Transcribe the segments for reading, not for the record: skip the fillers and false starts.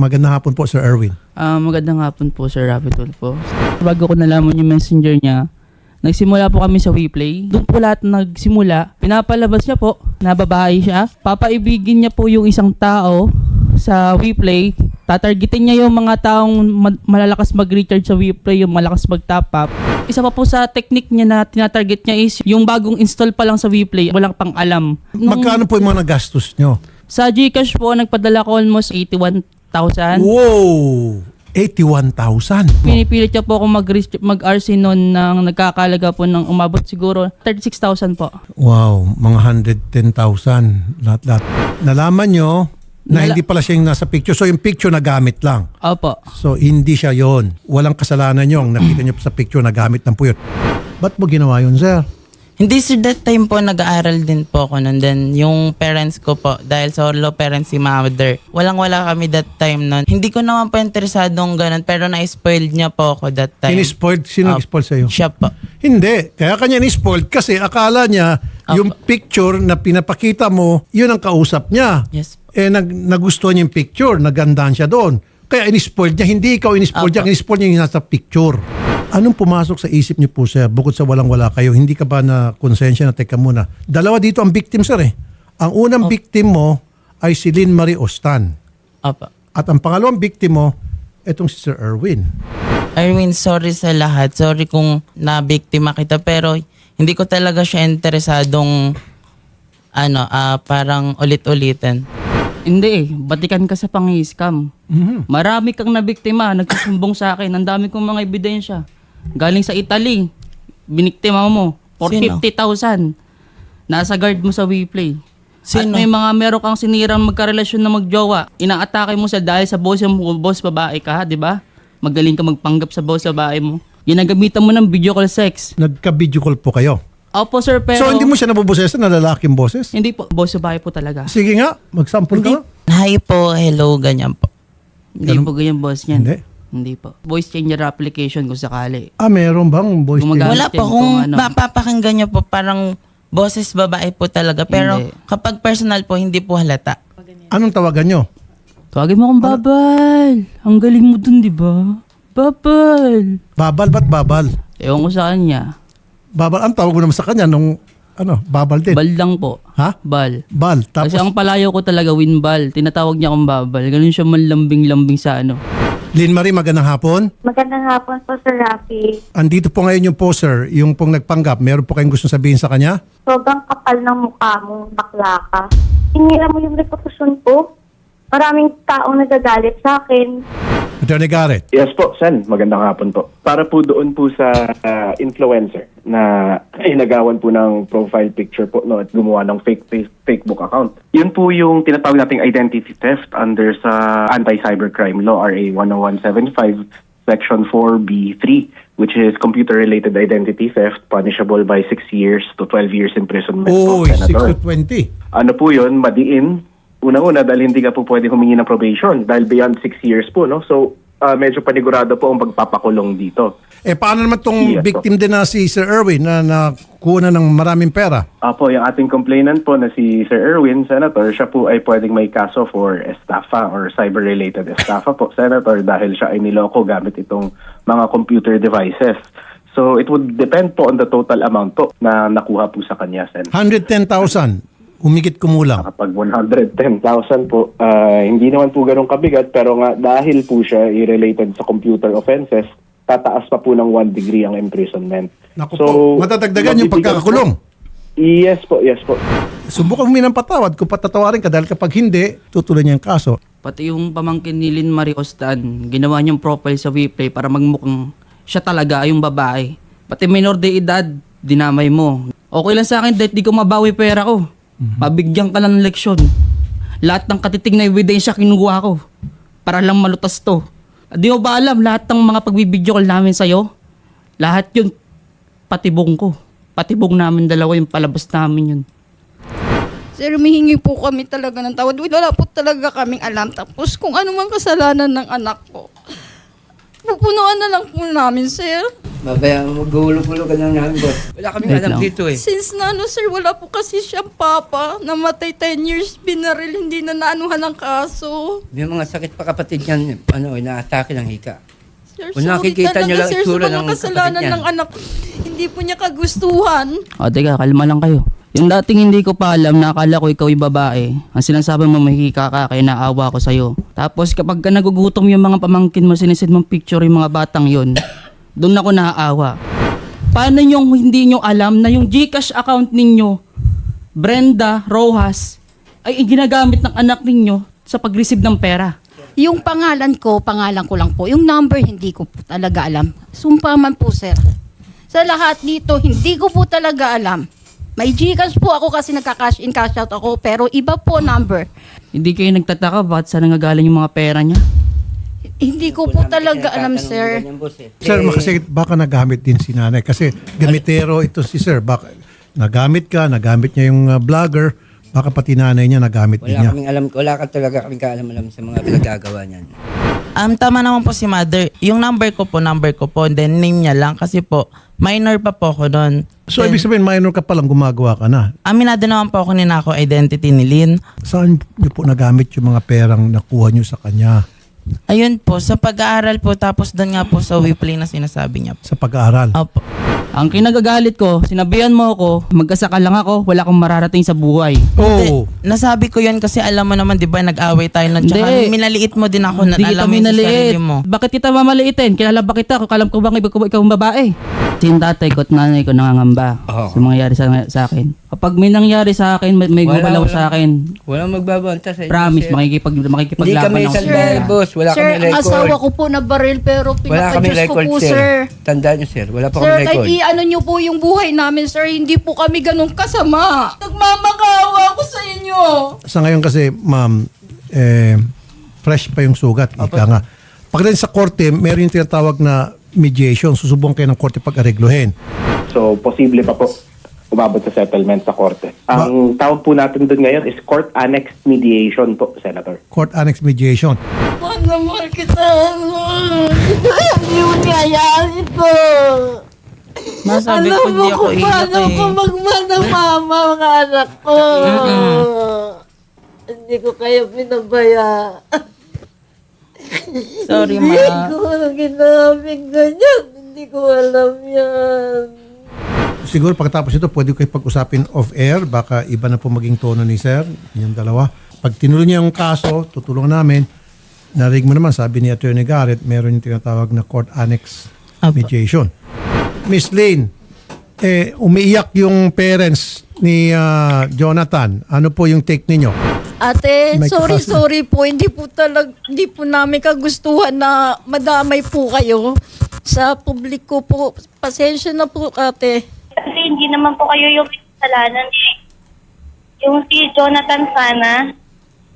Magandang hapon po, Sir Erwin. Magandang hapon po, Sir Rapi Tulfo. Bago ko nalaman yung messenger niya, nagsimula po kami sa WePlay. Doon po lahat nagsimula. Pinapalabas niya po na babae siya. Papaibigin niya po yung isang tao sa WePlay. Tatargetin niya yung mga taong malalakas mag-recharge sa WePlay, yung malakas mag-top up. Isa pa po sa technique niya na tinatarget niya is yung bagong install pa lang sa WePlay, walang pang alam. Magkano po yung mga nagastos nyo? Sa GCash po, nagpadala ko almost 81,000. Wow! 81,000. Pinipilit niya po ako mag-RC noon nang nagkakalaga po ng umabot siguro 36,000 po. Wow, mga 110,000 lahat-lahat. Nalaman nyo na hindi pala siya yung nasa picture. So yung picture na gamit lang. Opo. So hindi siya yon. Walang kasalanan yung nakita nyo sa picture na gamit lang po yun. Ba't mo ginawa yun, sir? Hindi sir, that time po nag-aaral din po ako nun. Then yung parents ko po, dahil solo parents si mother, walang-wala kami that time nun. Hindi ko naman po interesadong ganun, pero na-spoiled niya po ako that time. In-spoiled? Sino nag-spoiled sa'yo? Siya po. Hindi. Kaya kanya in-spoiled kasi akala niya yung picture na pinapakita mo, yun ang kausap niya. Yes. Nagustuhan niya yung picture, nagandahan siya doon. Kaya in-spoiled niya. Hindi ikaw in-spoiled niya, in-spoiled niya yung nasa picture. Anong pumasok sa isip niyo po, sir? Bukod sa walang-wala kayo, hindi ka ba na konsensya na teka muna? Dalawa dito ang victim, sir eh. Ang unang victim mo ay si Lynn Marie Ostan. Opo. At ang pangalawang victim mo, etong si Sir Erwin. Erwin, sorry sa lahat. Sorry kung na-biktima kita, pero hindi ko talaga siya interesadong parang ulit-ulitin. Hindi eh. Batikan ka sa pang-scam. Marami kang nabiktima. Nagsusumbong sa akin. Ang dami kong mga ebidensya. Galing sa Italy. Biniktima mo. For Sino? 50,000. Nasa guard mo sa WePlay. At Sino? may meron kang sinirang magkarelasyon na magjowa. Inaatake mo sa dahil sa boss mo, boss babae ka, di ba? Magaling ka magpanggap sa boss babae mo. Ginagamitan mo ng video call sex. Nagka-video call po kayo. Opo sir, pero... So hindi mo siya nabubusesan na lalaking boses? Hindi po, boss babae po talaga. Sige nga, mag-sample ka. Hi po, hello, ganyan po. Hindi po ganyan boss niyan. Hindi. Hindi po. Voice changer application kung sakali. Meron bang voice Gumagamit. changer? Wala po, Kung kung ano. mapapakinggan niyo po, parang boses babae po talaga. Pero Hindi. kapag personal po, hindi po halata. Anong tawagan nyo? Tawagin mo akong Babal. Ang galing mo dun, di ba? Babal. Babal, ba't babal? Ewan ko sa kanya. Babal, ang tawag ko naman sa kanya nung, babal din. Bal lang po. Ha? Bal. Bal. Tapos, Kasi ang palayo ko talaga, Winbal. Tinatawag niya akong Babal. Ganun siya manlambing-lambing sa ano. Lynn Marie, magandang hapon. Magandang hapon po, Sir Rafi. Andito po ngayon yung poser, yung pong nagpanggap. Meron po kayong gusto sabihin sa kanya? Sobrang kapal ng mukha mo, bakla ka. Hingira mo yung reputasyon ko. Maraming taong nagagalit sa akin. Attorney Garrett. Yes po, Sen. Magandang hapon po. Para po doon po sa influencer na inagawan po ng profile picture po no, at gumawa ng Facebook account. Yun po yung tinatawag nating identity theft under sa Anti-Cybercrime Law, RA 10175, Section 4B3, which is computer-related identity theft, punishable by 6 years to 12 years imprisonment po, Oy, 6 Senator. to 20. Ano po yun? Madiin. Unang-una, dahil hindi ka po pwede humingi ng probation dahil beyond 6 years po, no? So, medyo panigurado po ang pagpapakulong dito. Paano naman tong Yes, victim din na si Sir Erwin na nakuha na ng maraming pera? Apo, yung ating complainant po na si Sir Erwin, Senator, siya po ay pwedeng may kaso for estafa or cyber-related estafa po, Senator, dahil siya ay niloko gamit itong mga computer devices. So, it would depend po on the total amount po na nakuha po sa kanya, Sen. 110,000. Humigit kumulang. Kapag 110,000 po, hindi naman po ganun kabigat, pero nga dahil po siya related sa computer offenses, tataas pa po ng 1 degree ang imprisonment. Naku po, matatagdagan yung mabibigyan pagkakakulong. po. Yes po, yes po. Subukan mo ng patawad kung patatawarin ka dahil kapag hindi, tutuloy niya yung kaso. Pati yung pamangkin ni Lynn Marie Ostan, ginawa niyang profile sa WePlay para magmukhang siya talaga yung babae. Pati minor de edad, dinamay mo. Okay lang sa akin dahil di ko mabawi pera ko. Mabigyan ka lang ng leksyon. Lahat ng katiting na ebidensya kinuha ko para lang malutas to. Di mo ba alam lahat ng mga pagbibideo call namin sa'yo? Lahat yun, patibong ko. Patibong namin dalawa yung palabas namin yun. Sir, humihingi po kami talaga ng tawad. Wala po talaga kaming alam. Tapos kung ano man kasalanan ng anak ko, pupunuan na lang po namin, sir. Babaya, magulo-gulo ka lang namin, boss. Wala kaming Wait alam lang. dito eh. Since na sir, wala po kasi siyang papa. Namatay 10 years, binaril, hindi na naanuhan ng kaso. May mga sakit pa kapatid niyan, inaatake ng hika. Sir, Kung sorry nakikita talaga, niyo lang sir, itsura sa mga ng kasalanan kapatid niya. ng anak. Hindi po niya kagustuhan. O, teka, kalma lang kayo. Yung dating hindi ko pa alam, nakala ko ikaw yung babae. Ang sinasabi mo, mahika ka, kaya naawa ko sa'yo. Tapos kapag ka nagugutom yung mga pamangkin mo, sinisid mong picture yung mga batang yon, doon ako naaawa. Paano yung hindi nyo alam na yung GCash account ninyo, Brenda Rojas, ay ginagamit ng anak ninyo sa pag-receive ng pera? Yung pangalan ko lang po. Yung number, hindi ko po talaga alam. Sumpa man po, sir. Sa lahat dito, hindi ko po talaga alam. May GCash po ako kasi nagka-cash in, cash out ako, pero iba po number. Hindi kayo nagtataka bakit saan nangagaling yung mga pera niya? Hindi ko po talaga alam, sir. Sir, kasi baka nagamit din si nanay. Kasi gamitero ito si sir. Baka nagamit niya yung vlogger. Baka pati nanay niya nagamit din niya. Wala ka talaga kaming kaalam-alam sa mga pinagagawa niyan. Tama naman po si mother. Yung number ko po, then name niya lang kasi po, minor pa po ako doon. So, ibig sabihin, minor ka palang gumagawa ka na. Aminado naman po ako ninako identity ni Lynn. Saan niyo po nagamit yung mga perang nakuha niyo sa kanya Ayun po, sa pag-aaral po, tapos doon nga po sa WePlay na sinasabi niya po. sa pag-aaral? Opo. Ang kinagagalit ko, sinabihan mo ako, magkasaka lang ako, wala akong mararating sa buhay. Oo. Nasabi ko yun kasi alam mo naman, di ba, nag-away tayo nun. Tsaka Hindi. minaliit mo din ako na Hindi kita alam mo yun sa minaliit. sarili mo. Bakit kita mamaliitin? Kilala ba kita? Alam ko bang ikaw ang babae? Yung tatay ko at nanay ko nangangamba Oo. sa mangyayari sa akin. Kapag may nangyari sa akin, may gumalaw sa akin, Walang magbabanta sa inyo. promise, sir. Hindi makikipaglaban kami ako sa sandali, pera. boss. Wala Sir, kami ang record. asawa ko po na baril, pero Wala kami pinaka-Diyos ko record, po, sir. sir. Tandaan niyo, sir. Wala pa Sir, kami kahit record. i-ano nyo po yung buhay namin, sir, hindi po kami ganun kasama. Nagmamakawa ako sa inyo. Sa ngayon kasi, ma'am, fresh pa yung sugat. Ika nga. Pagdating sa korte, meron yung tinatawag na mediation. Susubong kayo ng korte pag-aregluhin. So, posible pa po umabot sa settlement sa korte. Ang tawag po natin doon ngayon is court annex mediation po, Senator. Court annex mediation. Mahal na mahal kita. Hindi mo niyayaan ito. Masabi ko, hindi ako iyak eh. magmahal ng mama, mga anak ko. Hindi ko kayo pinabaya. Sorry, ma. ginamit ganyan. Hindi ko alam yan. Siguro pagkatapos ito, pwede kayo pag-usapin off-air. Baka iba na po maging tono ni sir. Yung dalawa. Pag tinuloy niya yung kaso, tutulungan namin. Narinig mo naman, sabi ni Attorney Garrett, meron yung tinatawag na court annex Apo. mediation. Miss Lynn, umiiyak yung parents ni Jonathan. Ano po yung take ninyo? Ate, May kapasa- sorry po. Hindi po namin kagustuhan na madamay po kayo sa publiko po. Pasensya na po, ate. Kasi hindi naman po kayo yung kasalanan eh. Yung si Jonathan sana,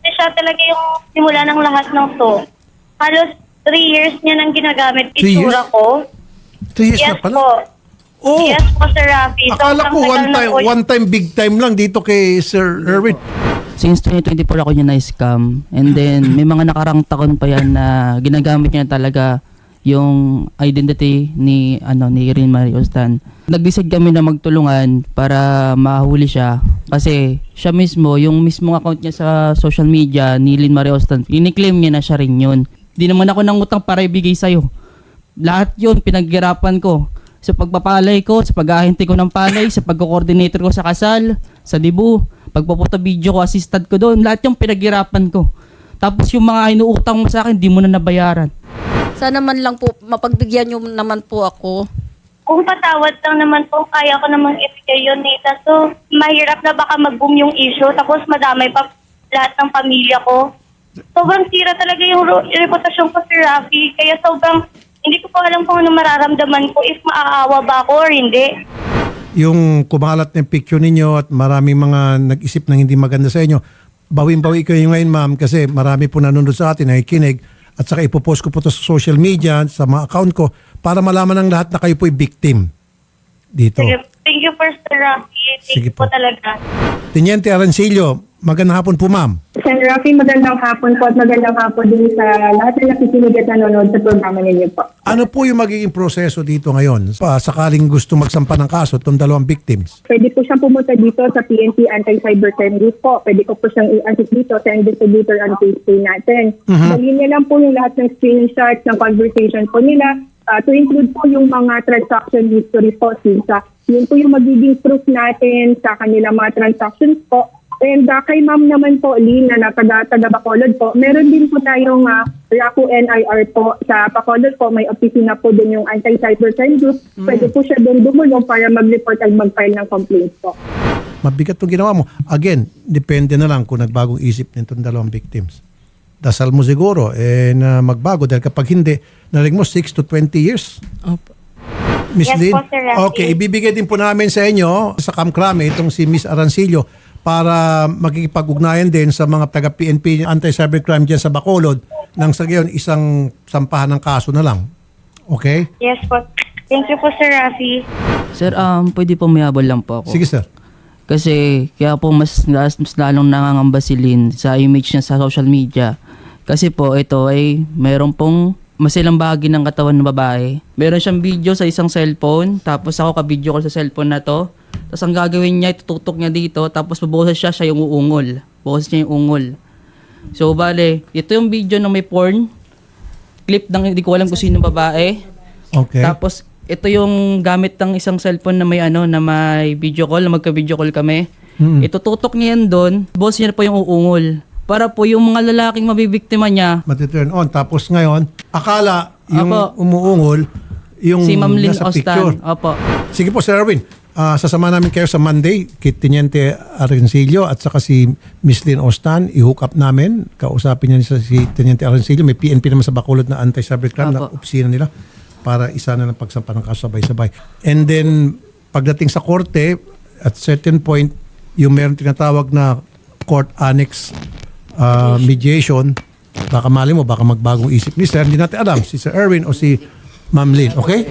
kasi siya talaga yung simula ng lahat ng to. Halos 3 years niya nang ginagamit 3 years? itsura ko. 3 years Yes na pala? po. Oh, Yes po, Sir Rafi. akala ko Sobrang tagal na po. one time, big time lang dito kay Sir Erwin. Since 2024 ako niya na-scam. And then, may mga nakarang taon pa yan na ginagamit niya talaga yung identity ni Irene Marie Ostan. Nag-decide kami na magtulungan para mahuli siya. Kasi siya mismo, yung mismong account niya sa social media ni Irene Marie Ostan, iniklaim niya na siya rin yun. Di naman ako nangutang para ibigay sa'yo. Lahat yun, pinaghirapan ko. Sa pagpapalay ko, sa pag-ahinti ko ng palay, sa pag-coordinator ko sa kasal, sa dibu, pagpaputa video ko, assistant ko doon, lahat yung pinaghirapan ko. Tapos yung mga inuutang mo sa akin, di mo na nabayaran. Sana man lang po, mapagbigyan nyo naman po ako. Kung patawad lang naman po, kaya ko namang ibigay yun, Nita. So, mahirap na baka mag-boom yung issue, tapos madamay pa lahat ng pamilya ko. Sobrang sira talaga yung reputasyon ko, Sir Rafi. Kaya sobrang, hindi ko pa alam kung ano mararamdaman ko, if maaawa ba ako or hindi. Yung kumalat ng picture ninyo at maraming mga nag-isip ng hindi maganda sa inyo, bawin-bawi kayo ngayon, ma'am, kasi marami po nanonood sa atin, nakikinig, at saka ipopost ko po to sa social media, sa mga account ko, para malaman ng lahat na kayo po'y victim dito. Sige. Thank you for Sir Rafi. Sige Thank you po po. talaga. Teniente Arancillo, magandang hapon po ma'am. Sir Rafi, magandang hapon po at magandang hapon din sa lahat na nakikinig at nanonood sa programa ninyo po. Ano po yung magiging proseso dito ngayon? Sakaling gusto magsampa ng kaso itong dalawang victims. Pwede po siyang pumunta dito sa PNP Anti-Cybercrime Group po. Pwede ko po siyang i-assist dito sa investigator and case po natin. Dalhin niya lang po yung lahat ng screenshots ng conversation po nila to include po yung mga transaction history po since yun po yung magiging proof natin sa kanilang mga transactions po. And kay ma'am naman po, Lynn, na taga Bacolod po, meron din po tayong RACU NIR po sa Bacolod po. May opisina po din yung Anti-Cybercrime Group. Pwede po siya doon dumulong para mag-report at mag-file ng complaint po. Mabigat itong ginawa mo. Again, depende na lang kung nagbagong isip nitong dalawang victims. Dasal mo siguro na magbago dahil kapag hindi, narinig mo 6 to 20 years. Opo. Miss Yes Lynn? po, Sir Rafi. Okay, ibibigay din po namin sa inyo sa Kamkrame itong si Miss Arancillo para magkikipag-ugnayan din sa mga taga-PNP anti-cybercrime dyan sa Bacolod nang sa gayon isang sampahan ng kaso na lang. Okay? Yes po. Thank you po, Sir Rafi. Sir, pwede po mayabol lang po ako. Sige sir. Kasi kaya po mas lalong nangangamba si Lynn sa image niya sa social media. Kasi po ito ay mayroon pong masilang bahagi ng katawan ng babae. Meron siyang video sa isang cellphone, tapos ako ka-video call sa cellphone na to. Tapos ang gagawin niya, itututok niya dito, tapos bubuhos siya yung uungol. Buhos niya yung ungol. So bale, ito yung video ng may porn. Clip ng hindi ko alam kung sino babae. Okay. Tapos ito yung gamit ng isang cellphone na may na may video call, na magka-video call kami. Itututok niya yan doon, buhos niya po yung uungol. Para po yung mga lalaking mabibiktima niya, Matiturn on. Tapos ngayon, akala yung Apo. umuungol, yung si Ma'am Lynn nasa picture. Ostan. Opo. Sige po, Sir Erwin. Sasama namin kayo sa Monday kay Teniente Arancillo at saka si Miss Lynn Ostan. I-hook up namin. Kausapin niya si Teniente Arancillo. May PNP naman sa Bacolod na anti-cybercrime na Apo. opisina nila para isa na ng pagsampa ng kaso sabay-sabay. And then, pagdating sa korte, at certain point, yung meron tinatawag na court annex mediation, baka mali mo, baka magbagong isip ni Sir. Hindi natin alam, si Sir Erwin o si Ma'am Lynn. Okay?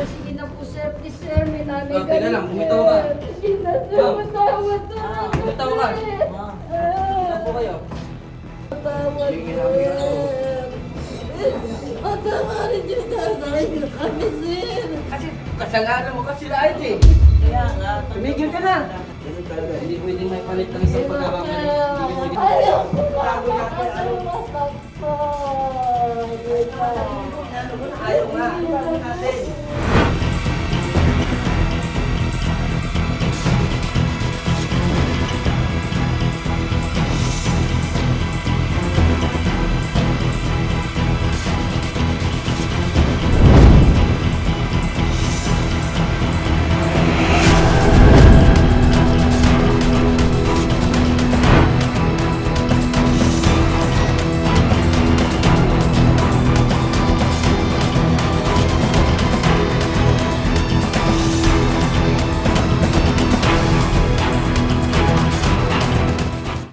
Sige na po, sir. Please, sir. May nanay Okay na lang, bumitaw ka. Sige na, sir. Matawad na. Bumitaw ka. Saan po kayo? Matawad, sir. Patawarin niyo na kami, sir. Kasi kasalanan mo kasi lahat eh. Kaya nga, Tumigil ka na. hindi pwedeng may palit ng isang pagkakamali. Ayaw ko na. Ayaw ko na.